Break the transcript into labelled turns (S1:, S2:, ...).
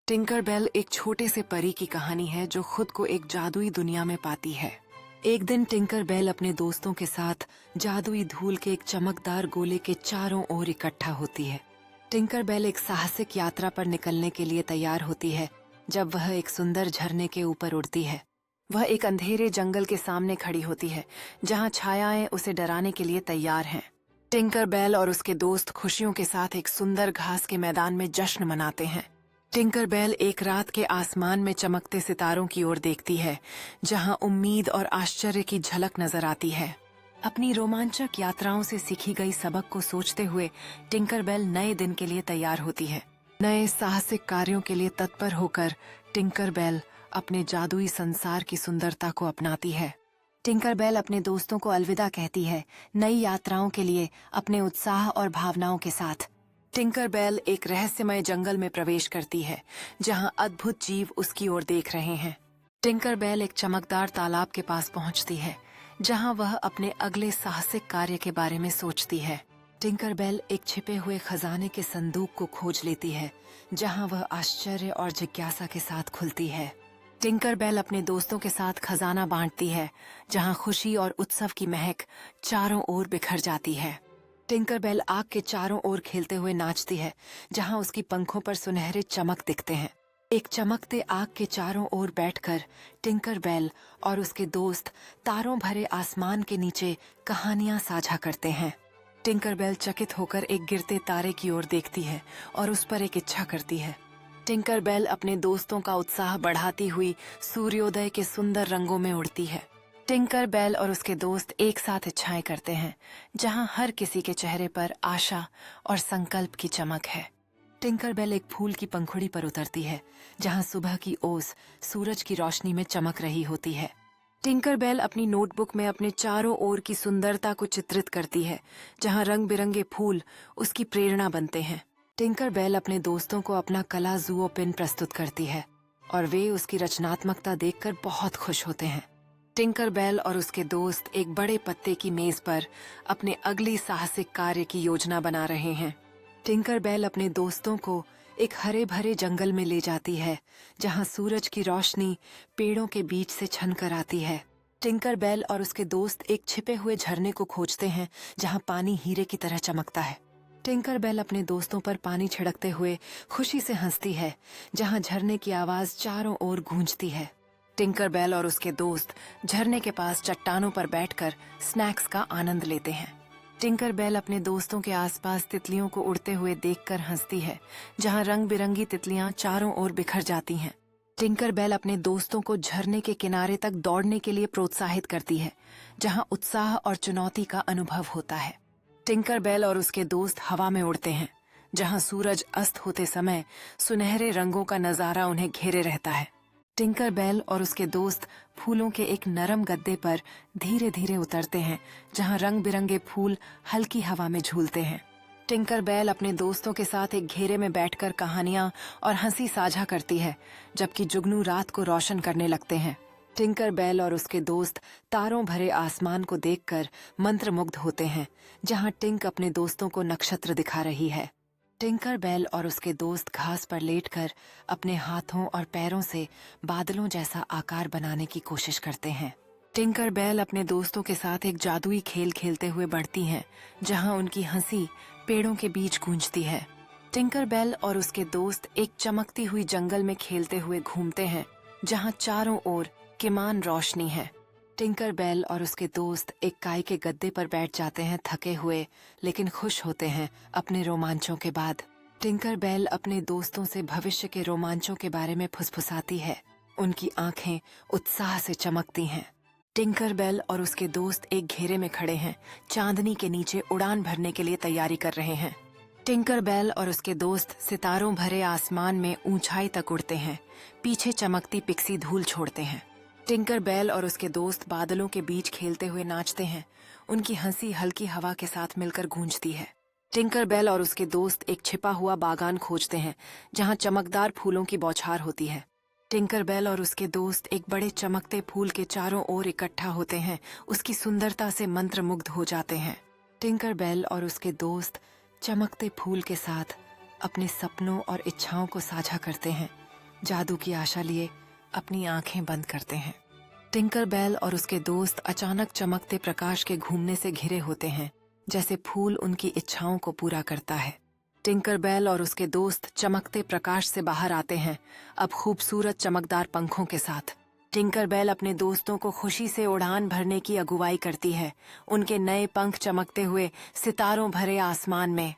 S1: Tinker bell एक छोटे से परी की कहानी है जो खुद को एक जादुई दुनिया में पाती है। एक दिन टिंकर बेल अपने दोस्तों के साथ जादुई धूल के एक चमकदार गोले के चारों ओर इकट्ठा होती है। टिंकर बेल एक साहसिक यात्रा पर निकलने के लिए तैयार होती है जब वह एक सुंदर झरने के ऊपर उड़ती है। वह एक अंधेरे जंगल के सामने खड़ी होती है जहां छायाएं उसे डराने के लिए तैयार हैं। टिंकर बेल और उसके दोस्त खुशियों के साथ एक सुंदर घास के मैदान में जश्न मनाते हैं। टिंकर बेल एक रात के आसमान में चमकते सितारों की ओर देखती है जहां उम्मीद और आश्चर्य की झलक नजर आती है। अपनी रोमांचक यात्राओं से सीखी गई सबक को सोचते हुए टिंकर बेल नए दिन के लिए तैयार होती है। नए साहसिक कार्यों के लिए तत्पर होकर टिंकर बेल अपने जादुई संसार की सुंदरता को अपनाती है। टिंकर बेल अपने दोस्तों को अलविदा कहती है, नई यात्राओं के लिए अपने उत्साह और भावनाओं के साथ। टिंकर बेल एक रहस्यमय जंगल में प्रवेश करती है जहां अद्भुत जीव उसकी ओर देख रहे हैं। टिंकर बेल एक चमकदार तालाब के पास पहुंचती है जहां वह अपने अगले साहसिक कार्य के बारे में सोचती है। टिंकर बेल एक छिपे हुए खजाने के संदूक को खोज लेती है जहां वह आश्चर्य और जिज्ञासा के साथ खुलती है। टिंकर बेल अपने दोस्तों के साथ खजाना बांटती है जहां खुशी और उत्सव की महक चारों ओर बिखर जाती है। टिंकर बेल आग के चारों ओर खेलते हुए नाचती है जहां उसकी पंखों पर सुनहरे चमक दिखते हैं। एक चमकते आग के चारों ओर बैठकर टिंकर बेल और उसके दोस्त तारों भरे आसमान के नीचे कहानियां साझा करते हैं। टिंकर बेल चकित होकर एक गिरते तारे की ओर देखती है और उस पर एक इच्छा करती है। टिंकर बेल अपने दोस्तों का उत्साह बढ़ाती हुई सूर्योदय के सुंदर रंगों में उड़ती है। टिंकर बेल और उसके दोस्त एक साथ इच्छाएं करते हैं जहां हर किसी के चेहरे पर आशा और संकल्प की चमक है। टिंकर बेल एक फूल की पंखुड़ी पर उतरती है जहां सुबह की ओस सूरज की रोशनी में चमक रही होती है। टिंकर बेल अपनी नोटबुक में अपने चारों ओर की सुंदरता को चित्रित करती है जहां रंग बिरंगे फूल उसकी प्रेरणा बनते हैं। टिंकर बेल अपने दोस्तों को अपना कला जुओ पेन प्रस्तुत करती है और वे उसकी रचनात्मकता देखकर बहुत खुश होते हैं। टिंकर बेल और उसके दोस्त एक बड़े पत्ते की मेज पर अपने अगली साहसिक कार्य की योजना बना रहे हैं। टिंकर बेल अपने दोस्तों को एक हरे भरे जंगल में ले जाती है जहां सूरज की रोशनी पेड़ों के बीच से छनकर आती है। टिंकर बेल और उसके दोस्त एक छिपे हुए झरने को खोजते हैं जहां पानी हीरे की तरह चमकता है। टिंकर बेल अपने दोस्तों पर पानी छिड़कते हुए खुशी से हंसती है जहां झरने की आवाज चारों ओर गूंजती है। टिंकर बेल और उसके दोस्त झरने के पास चट्टानों पर बैठकर स्नैक्स का आनंद लेते हैं। टिंकर बेल अपने दोस्तों के आसपास तितलियों को उड़ते हुए देखकर हंसती है जहां रंग बिरंगी तितलियां चारों ओर बिखर जाती हैं। टिंकर बेल अपने दोस्तों को झरने के किनारे तक दौड़ने के लिए प्रोत्साहित करती है जहां उत्साह और चुनौती का अनुभव होता है। टिंकर बेल और उसके दोस्त हवा में उड़ते हैं जहां सूरज अस्त होते समय सुनहरे रंगों का नजारा उन्हें घेरे रहता है। टिंकर बेल और उसके दोस्त फूलों के एक नरम गद्दे पर धीरे धीरे उतरते हैं जहां रंग बिरंगे फूल हल्की हवा में झूलते हैं। टिंकर बेल अपने दोस्तों के साथ एक घेरे में बैठकर कहानियां और हंसी साझा करती है जबकि जुगनू रात को रोशन करने लगते हैं। टिंकर बेल और उसके दोस्त तारों भरे आसमान को देखकर मंत्रमुग्ध होते हैं जहां टिंक अपने दोस्तों को नक्षत्र दिखा रही है। टिंकर बेल और उसके दोस्त घास पर लेटकर अपने हाथों और पैरों से बादलों जैसा आकार बनाने की कोशिश करते हैं। टिंकर बेल अपने दोस्तों के साथ एक जादुई खेल खेलते हुए बढ़ती हैं जहां उनकी हंसी पेड़ों के बीच गूंजती है। टिंकर बेल और उसके दोस्त एक चमकती हुई जंगल में खेलते हुए घूमते हैं जहां चारों ओर किमान रोशनी है। टिंकर बेल और उसके दोस्त एक काई के गद्दे पर बैठ जाते हैं थके हुए लेकिन खुश होते हैं अपने रोमांचों के बाद। टिंकर बेल अपने दोस्तों से भविष्य के रोमांचों के बारे में फुसफुसाती है। उनकी आंखें उत्साह से चमकती हैं। टिंकर बेल और उसके दोस्त एक घेरे में खड़े हैं चांदनी के नीचे उड़ान भरने के लिए तैयारी कर रहे हैं। टिंकर बेल और उसके दोस्त सितारों भरे आसमान में ऊंचाई तक उड़ते हैं, पीछे चमकती पिक्सी धूल छोड़ते हैं। टिंकर बेल और उसके दोस्त बादलों के बीच खेलते हुए नाचते हैं। उनकी हंसी हल्की हवा के साथ मिलकर गूंजती है। टिंकर बेल और उसके दोस्त एक छिपा हुआ बागान खोजते हैं जहां चमकदार फूलों की बौछार होती है। टिंकर बेल और उसके दोस्त एक बड़े चमकते फूल के चारों ओर इकट्ठा होते हैं, उसकी सुंदरता से मंत्रमुग्ध हो जाते हैं। टिंकर बेल और उसके दोस्त चमकते फूल के साथ अपने सपनों और इच्छाओं को साझा करते हैं जादू की आशा लिए अपनी आंखें बंद करते हैं। टिंकर बेल और उसके दोस्त अचानक चमकते प्रकाश के घूमने से घिरे होते हैं, जैसे फूल उनकी इच्छाओं को पूरा करता है। टिंकर बेल और उसके दोस्त चमकते प्रकाश से बाहर आते हैं, अब खूबसूरत चमकदार पंखों के साथ। टिंकर बेल अपने दोस्तों को खुशी से उड़ान भरने की अगुवाई करती है, उनके नए पंख चमकते हुए सितारों भरे आसमान में